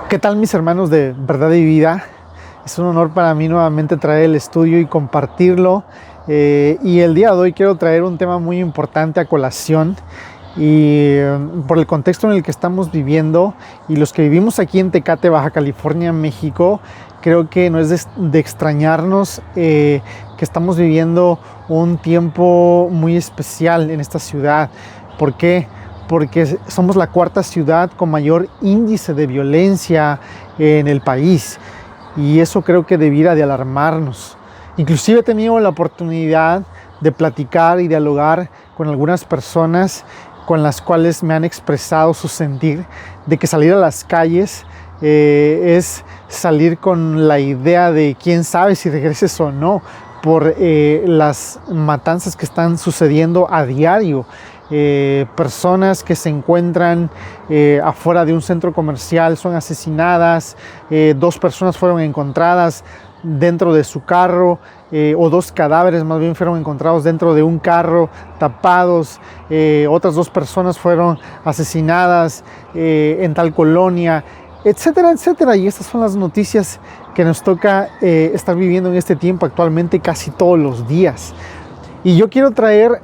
¿Qué tal, mis hermanos de Verdad y Vida? Es un honor para mí nuevamente traer el estudio y compartirlo. Y el día de hoy quiero traer un tema muy importante a colación. Y por el contexto en el que estamos viviendo y los que vivimos aquí en Tecate, Baja California, México, creo que no es de extrañarnos que estamos viviendo un tiempo muy especial en esta ciudad. ¿Por qué? Porque somos la cuarta ciudad con mayor índice de violencia en el país, y eso creo que debiera de alarmarnos. Inclusive he tenido la oportunidad de platicar y dialogar con algunas personas con las cuales me han expresado su sentir de que salir a las calles es salir con la idea de quién sabe si regreses o no, por las matanzas que están sucediendo a diario. Personas que se encuentran afuera de un centro comercial son asesinadas, 2 personas fueron encontradas dentro de su carro, o 2 cadáveres más bien fueron encontrados dentro de un carro tapados, otras 2 personas fueron asesinadas en tal colonia, etcétera, etcétera. Y estas son las noticias que nos toca estar viviendo en este tiempo actualmente casi todos los días. Y yo quiero traer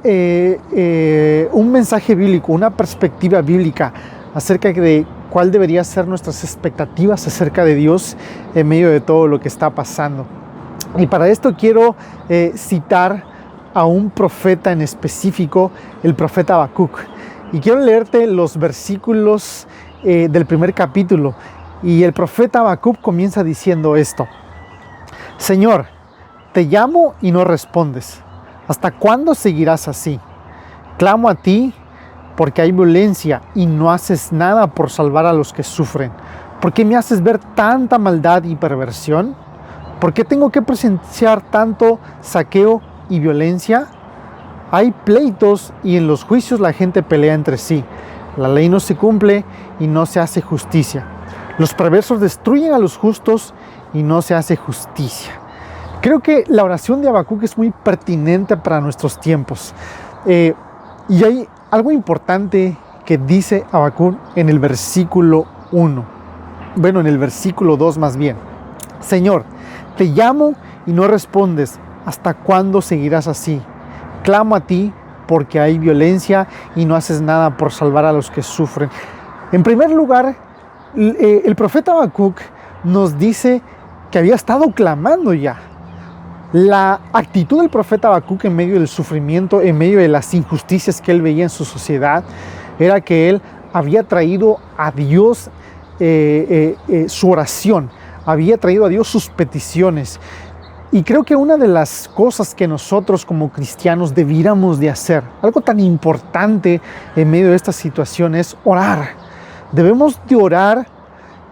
un mensaje bíblico, una perspectiva bíblica acerca de cuál debería ser nuestras expectativas acerca de Dios en medio de todo lo que está pasando. Y para esto quiero citar a un profeta en específico, el profeta Habacuc. Y quiero leerte los versículos del primer capítulo. Y el profeta Habacuc comienza diciendo esto: Señor, te llamo y no respondes. ¿Hasta cuándo seguirás así? Clamo a ti porque hay violencia y no haces nada por salvar a los que sufren. ¿Por qué me haces ver tanta maldad y perversión? ¿Por qué tengo que presenciar tanto saqueo y violencia? Hay pleitos y en los juicios la gente pelea entre sí. La ley no se cumple y no se hace justicia. Los perversos destruyen a los justos y no se hace justicia. Creo que la oración de Habacuc es muy pertinente para nuestros tiempos. Y hay algo importante que dice Habacuc en el versículo 1. Bueno, en el versículo 2 más bien. Señor, te llamo y no respondes. ¿Hasta cuándo seguirás así? Clamo a ti porque hay violencia y no haces nada por salvar a los que sufren. En primer lugar, el profeta Habacuc nos dice que había estado clamando ya. La actitud del profeta Habacuc en medio del sufrimiento, en medio de las injusticias que él veía en su sociedad, era que él había traído a Dios su oración, había traído a Dios sus peticiones. Y creo que una de las cosas que nosotros como cristianos debiéramos de hacer, algo tan importante en medio de esta situación, es orar. Debemos de orar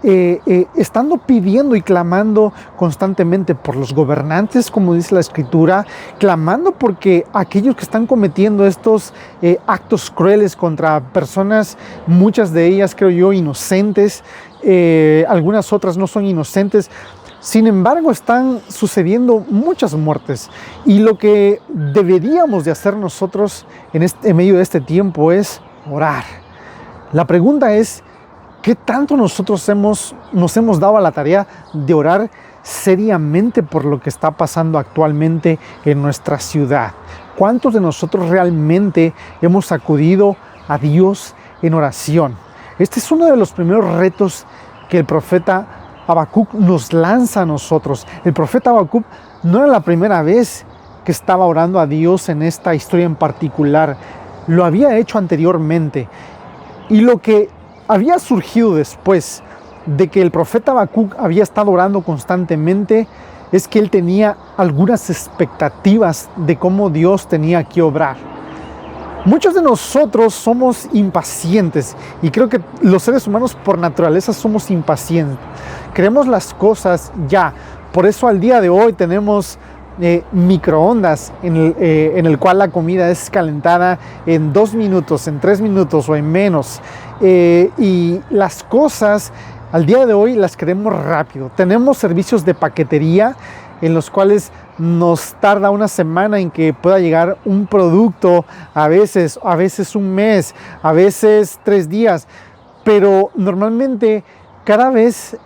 estando pidiendo y clamando constantemente por los gobernantes, como dice la Escritura, clamando porque aquellos que están cometiendo estos actos crueles contra personas, muchas de ellas creo yo inocentes, algunas otras no son inocentes. Sin embargo, están sucediendo muchas muertes, y lo que deberíamos de hacer nosotros en medio de este tiempo es orar. La pregunta es: ¿qué tanto nosotros nos hemos dado a la tarea de orar seriamente por lo que está pasando actualmente en nuestra ciudad? ¿Cuántos de nosotros realmente hemos acudido a Dios en oración? Este es uno de los primeros retos que el profeta Habacuc nos lanza a nosotros. El profeta Habacuc no era la primera vez que estaba orando a Dios en esta historia en particular. Lo había hecho anteriormente. Y lo que había surgido después de que el profeta Habacuc había estado orando constantemente es que él tenía algunas expectativas de cómo Dios tenía que obrar. Muchos de nosotros somos impacientes, y creo que los seres humanos por naturaleza somos impacientes. Queremos las cosas ya. Por eso al día de hoy tenemos microondas en el cual la comida es calentada en 2 minutos, en 3 minutos o en menos. Y las cosas al día de hoy las queremos rápido. Tenemos servicios de paquetería en los cuales nos tarda una semana en que pueda llegar un producto, a veces un mes, a veces 3 días. Pero normalmente cada vez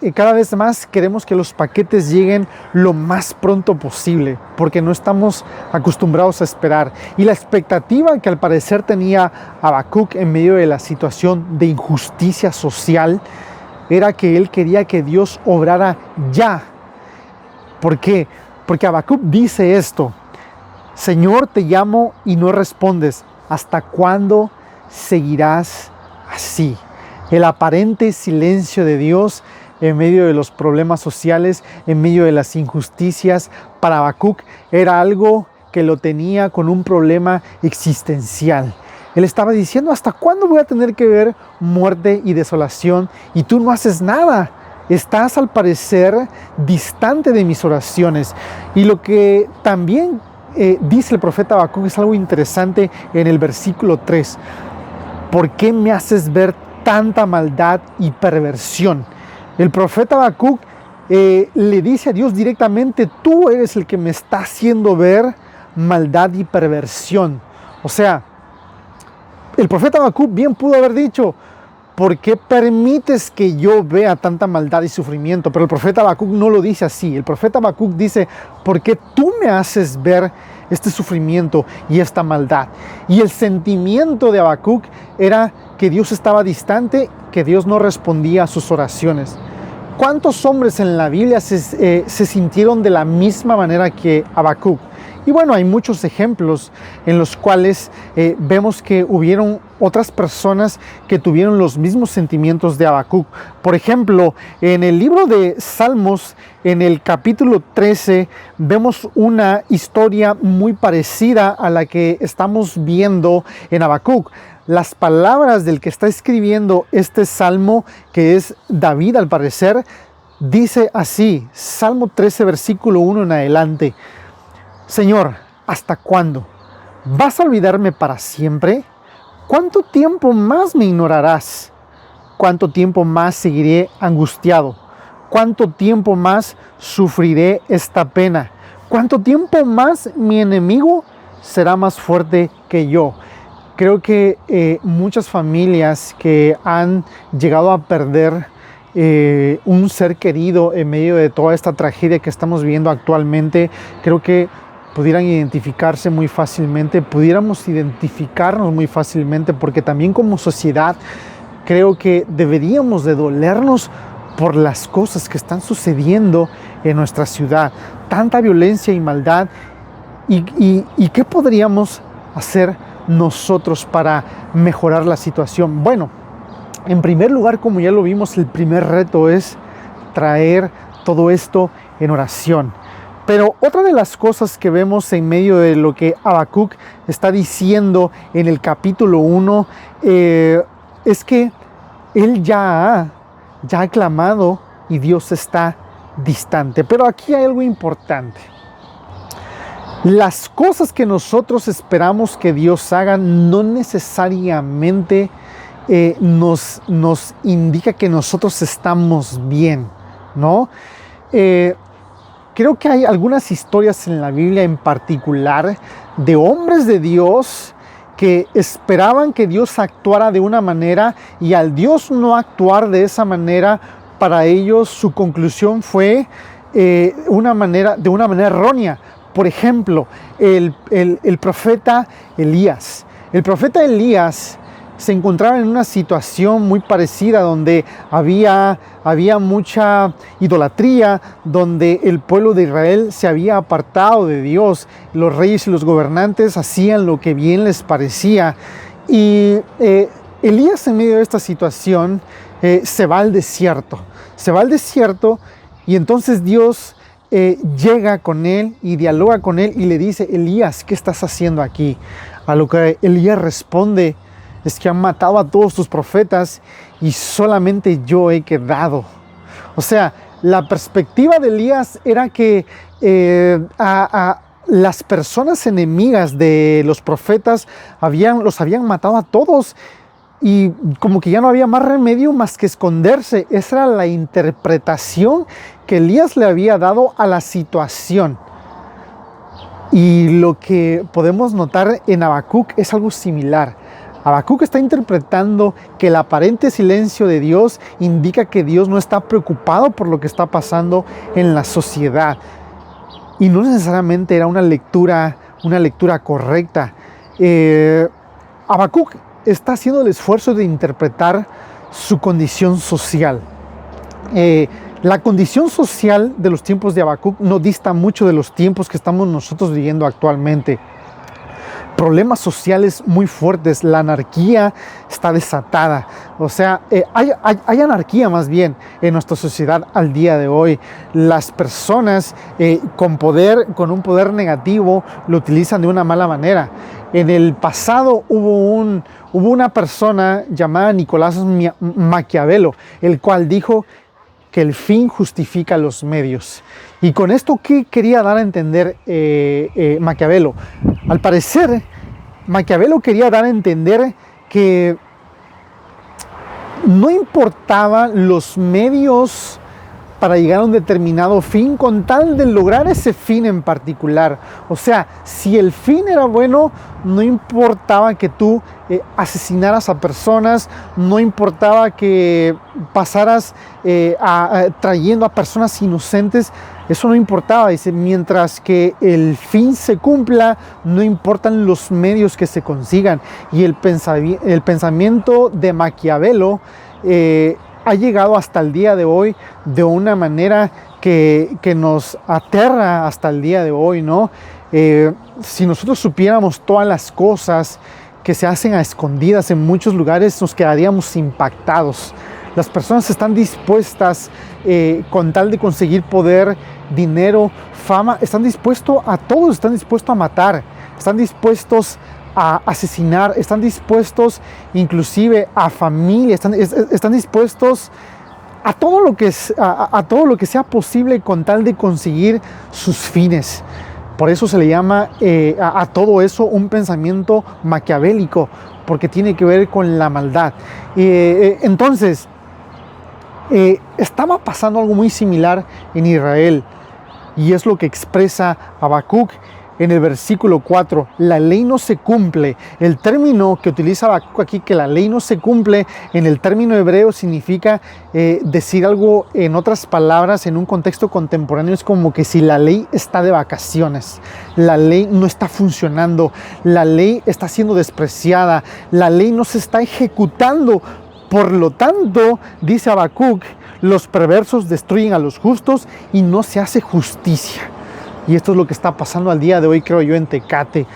más queremos que los paquetes lleguen lo más pronto posible, porque no estamos acostumbrados a esperar. Y la expectativa que al parecer tenía Habacuc en medio de la situación de injusticia social era que él quería que Dios obrara ya. ¿Por qué? Porque Habacuc dice esto: Señor, te llamo y no respondes. ¿Hasta cuándo seguirás así? El aparente silencio de Dios en medio de los problemas sociales, en medio de las injusticias, para Habacuc era algo que lo tenía con un problema existencial. Él estaba diciendo: ¿hasta cuándo voy a tener que ver muerte y desolación y tú no haces nada? Estás al parecer distante de mis oraciones. Y lo que también dice el profeta Habacuc es algo interesante en el versículo 3. ¿Por qué me haces ver tanta maldad y perversión? El profeta Habacuc le dice a Dios directamente: tú eres el que me está haciendo ver maldad y perversión. O sea, el profeta Habacuc bien pudo haber dicho: ¿por qué permites que yo vea tanta maldad y sufrimiento? Pero el profeta Habacuc no lo dice así. El profeta Habacuc dice: ¿por qué tú me haces ver este sufrimiento y esta maldad? Y el sentimiento de Habacuc era que Dios estaba distante, que Dios no respondía a sus oraciones. ¿Cuántos hombres en la Biblia se sintieron de la misma manera que Habacuc? Y bueno, hay muchos ejemplos en los cuales vemos que hubieron otras personas que tuvieron los mismos sentimientos de Habacuc. Por ejemplo, en el libro de Salmos, en el capítulo 13, vemos una historia muy parecida a la que estamos viendo en Habacuc. Las palabras del que está escribiendo este salmo, que es David al parecer, dice así, Salmo 13, versículo 1 en adelante: Señor, ¿hasta cuándo? ¿Vas a olvidarme para siempre? ¿Cuánto tiempo más me ignorarás? ¿Cuánto tiempo más seguiré angustiado? ¿Cuánto tiempo más sufriré esta pena? ¿Cuánto tiempo más mi enemigo será más fuerte que yo? Creo que muchas familias que han llegado a perder un ser querido en medio de toda esta tragedia que estamos viviendo actualmente, creo que pudieran identificarse muy fácilmente, pudiéramos identificarnos muy fácilmente, porque también como sociedad creo que deberíamos de dolernos por las cosas que están sucediendo en nuestra ciudad, tanta violencia y maldad, y qué podríamos hacer nosotros para mejorar la situación. Bueno, en primer lugar, como ya lo vimos, el primer reto es traer todo esto en oración. Pero otra de las cosas que vemos en medio de lo que Habacuc está diciendo en el capítulo 1 es que él ya ha clamado y Dios está distante. Pero aquí hay algo importante. Las cosas que nosotros esperamos que Dios haga no necesariamente nos indica que nosotros estamos bien, ¿no? Creo que hay algunas historias en la Biblia en particular de hombres de Dios que esperaban que Dios actuara de una manera, y al Dios no actuar de esa manera, para ellos su conclusión fue de una manera errónea. Por ejemplo, el profeta Elías. El profeta Elías se encontraba en una situación muy parecida, donde había mucha idolatría, donde el pueblo de Israel se había apartado de Dios. Los reyes y los gobernantes hacían lo que bien les parecía. Y Elías, en medio de esta situación, se va al desierto. Y entonces Dios llega con él y dialoga con él y le dice: Elías, ¿qué estás haciendo aquí? A lo que Elías responde: es que han matado a todos tus profetas y solamente yo he quedado. O sea, la perspectiva de Elías era que a las personas enemigas de los profetas los habían matado a todos, y como que ya no había más remedio más que esconderse. Esa era la interpretación que Elías le había dado a la situación. Y lo que podemos notar en Habacuc es algo similar. Habacuc está interpretando que el aparente silencio de Dios indica que Dios no está preocupado por lo que está pasando en la sociedad. Y no necesariamente era una lectura correcta. Habacuc está haciendo el esfuerzo de interpretar su condición social. La condición social de los tiempos de Habacuc no dista mucho de los tiempos que estamos nosotros viviendo actualmente. Problemas sociales muy fuertes, la anarquía está desatada, o sea, hay anarquía más bien en nuestra sociedad al día de hoy. Las personas con un poder negativo lo utilizan de una mala manera. En el pasado hubo una persona llamada Nicolás Maquiavelo, el cual dijo que el fin justifica los medios. Y con esto, ¿qué quería dar a entender Maquiavelo? Al parecer, Maquiavelo quería dar a entender que no importaban los medios para llegar a un determinado fin con tal de lograr ese fin en particular. O sea, si el fin era bueno, no importaba que tú asesinaras a personas, no importaba que pasaras trayendo a personas inocentes, eso no importaba. Dice, mientras que el fin se cumpla, no importan los medios que se consigan. Y el pensamiento de Maquiavelo ha llegado hasta el día de hoy de una manera que nos aterra hasta el día de hoy, ¿no? Si nosotros supiéramos todas las cosas que se hacen a escondidas en muchos lugares, nos quedaríamos impactados. Las personas están dispuestas, con tal de conseguir poder, dinero, fama, están dispuestos a todo, están dispuestos a matar, están dispuestos a asesinar, están dispuestos inclusive a familia, están dispuestos a todo lo que sea posible con tal de conseguir sus fines. Por eso se le llama a todo eso un pensamiento maquiavélico, porque tiene que ver con la maldad. Entonces, estaba pasando algo muy similar en Israel, y es lo que expresa Habacuc en el versículo 4. La ley no se cumple. El término que utiliza Habacuc aquí, que la ley no se cumple, en el término hebreo significa decir algo, en otras palabras, en un contexto contemporáneo, es como que si la ley está de vacaciones, la ley no está funcionando, la ley está siendo despreciada, la ley no se está ejecutando. Por lo tanto, dice Habacuc, los perversos destruyen a los justos y no se hace justicia. Y esto es lo que está pasando al día de hoy, creo yo, en Tecate.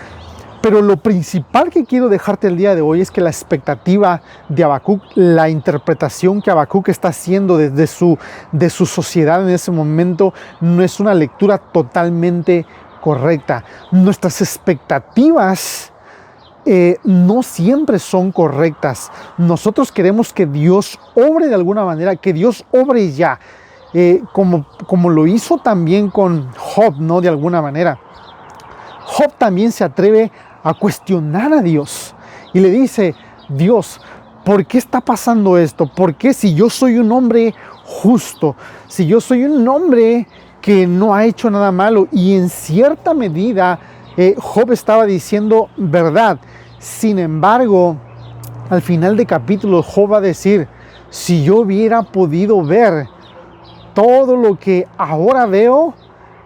Pero lo principal que quiero dejarte el día de hoy es que la expectativa de Habacuc, la interpretación que Habacuc está haciendo de su sociedad en ese momento, no es una lectura totalmente correcta. Nuestras expectativas no siempre son correctas. Nosotros queremos que Dios obre de alguna manera, que Dios obre ya. Como lo hizo también con Job, ¿no? De alguna manera. Job también se atreve a cuestionar a Dios y le dice: Dios, ¿por qué está pasando esto? ¿Por qué, si yo soy un hombre justo, si yo soy un hombre que no ha hecho nada malo? Y en cierta medida Job estaba diciendo verdad. Sin embargo, al final del capítulo, Job va a decir: si yo hubiera podido ver todo lo que ahora veo,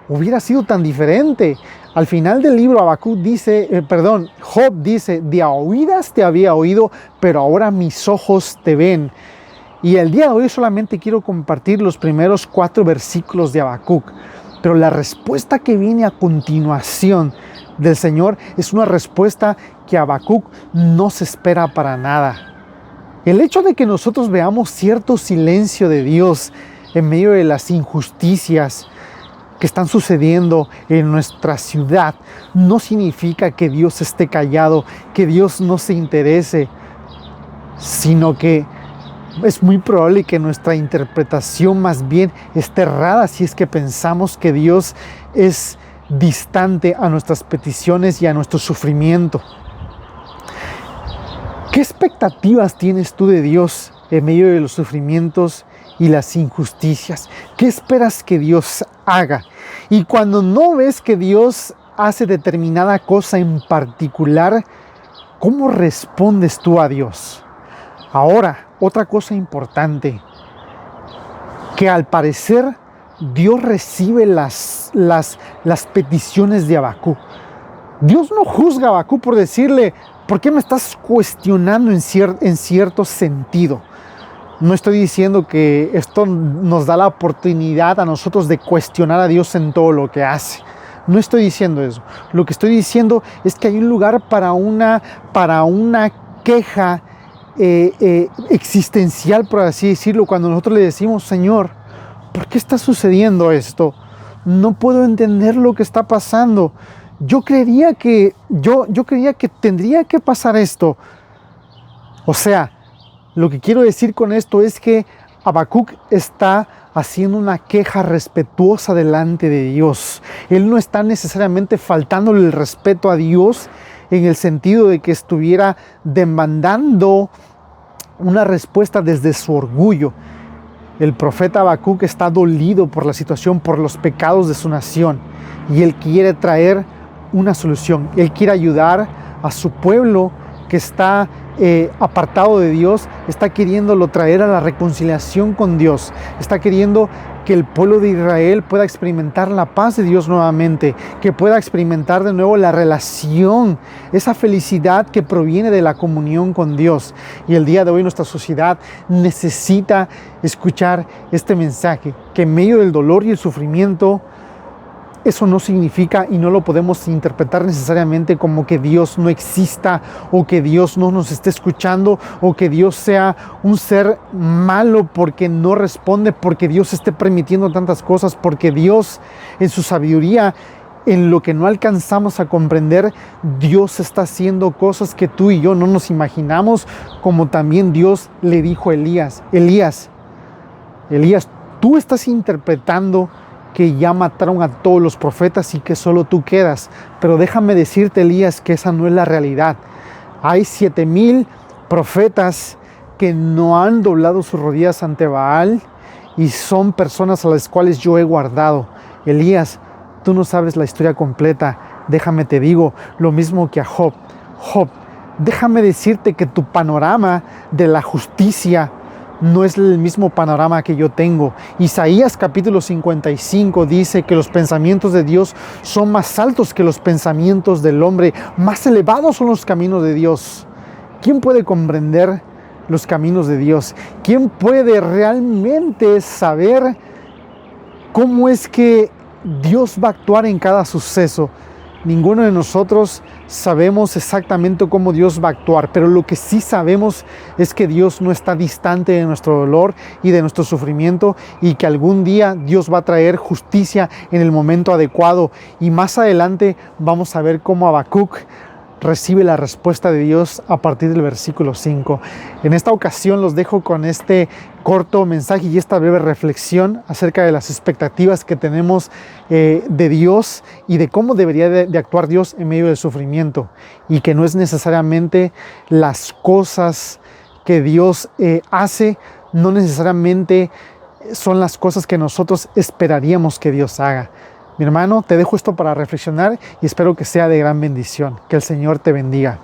hubiera sido tan diferente. Al final del libro, Job dice: de a oídas te había oído, pero ahora mis ojos te ven. Y el día de hoy solamente quiero compartir los primeros 4 versículos de Habacuc. Pero la respuesta que viene a continuación del Señor es una respuesta que Habacuc no se espera para nada. El hecho de que nosotros veamos cierto silencio de Dios en medio de las injusticias que están sucediendo en nuestra ciudad no significa que Dios esté callado, que Dios no se interese, sino que es muy probable que nuestra interpretación más bien esté errada si es que pensamos que Dios es distante a nuestras peticiones y a nuestro sufrimiento. ¿Qué expectativas tienes tú de Dios en medio de los sufrimientos y las injusticias? ¿Qué esperas que Dios haga? Y cuando no ves que Dios hace determinada cosa en particular, ¿Cómo respondes tú a Dios? Ahora, otra cosa importante, que al parecer Dios recibe las peticiones de Habacuc. Dios no juzga a Habacuc por decirle, ¿por qué me estás cuestionando en cierto sentido? No estoy diciendo que esto nos da la oportunidad a nosotros de cuestionar a Dios en todo lo que hace. No estoy diciendo eso. Lo que estoy diciendo es que hay un lugar para una queja existencial, por así decirlo, cuando nosotros le decimos, Señor, ¿por qué está sucediendo esto? No puedo entender lo que está pasando. Yo creía que tendría que pasar esto. O sea, lo que quiero decir con esto es que Habacuc está haciendo una queja respetuosa delante de Dios. Él no está necesariamente faltándole el respeto a Dios en el sentido de que estuviera demandando una respuesta desde su orgullo. El profeta Habacuc está dolido por la situación, por los pecados de su nación, y él quiere traer una solución. Él quiere ayudar a su pueblo que está apartado de Dios, está queriéndolo traer a la reconciliación con Dios, está queriendo que el pueblo de Israel pueda experimentar la paz de Dios nuevamente, que pueda experimentar de nuevo la relación, esa felicidad que proviene de la comunión con Dios. Y el día de hoy nuestra sociedad necesita escuchar este mensaje, que en medio del dolor y el sufrimiento, eso no significa y no lo podemos interpretar necesariamente como que Dios no exista o que Dios no nos esté escuchando o que Dios sea un ser malo porque no responde, porque Dios esté permitiendo tantas cosas, porque Dios en su sabiduría, en lo que no alcanzamos a comprender, Dios está haciendo cosas que tú y yo no nos imaginamos, como también Dios le dijo a Elías, Elías, tú estás interpretando que ya mataron a todos los profetas y que solo tú quedas. Pero déjame decirte, Elías, que esa no es la realidad. Hay 7,000 profetas que no han doblado sus rodillas ante Baal y son personas a las cuales yo he guardado. Elías, tú no sabes la historia completa. Déjame te digo, lo mismo que a Job. Job, déjame decirte que tu panorama de la justicia no es el mismo panorama que yo tengo. Isaías capítulo 55 dice que los pensamientos de Dios son más altos que los pensamientos del hombre, más elevados son los caminos de Dios. ¿Quién puede comprender los caminos de Dios? ¿Quién puede realmente saber cómo es que Dios va a actuar en cada suceso? Ninguno de nosotros sabemos exactamente cómo Dios va a actuar, pero lo que sí sabemos es que Dios no está distante de nuestro dolor y de nuestro sufrimiento, y que algún día Dios va a traer justicia en el momento adecuado. Y más adelante vamos a ver cómo Habacuc recibe la respuesta de Dios a partir del versículo 5. En esta ocasión los dejo con este corto mensaje y esta breve reflexión acerca de las expectativas que tenemos de Dios y de cómo debería de actuar Dios en medio del sufrimiento, y que no es necesariamente las cosas que Dios hace, no necesariamente son las cosas que nosotros esperaríamos que Dios haga. Mi hermano, te dejo esto para reflexionar y espero que sea de gran bendición. Que el Señor te bendiga.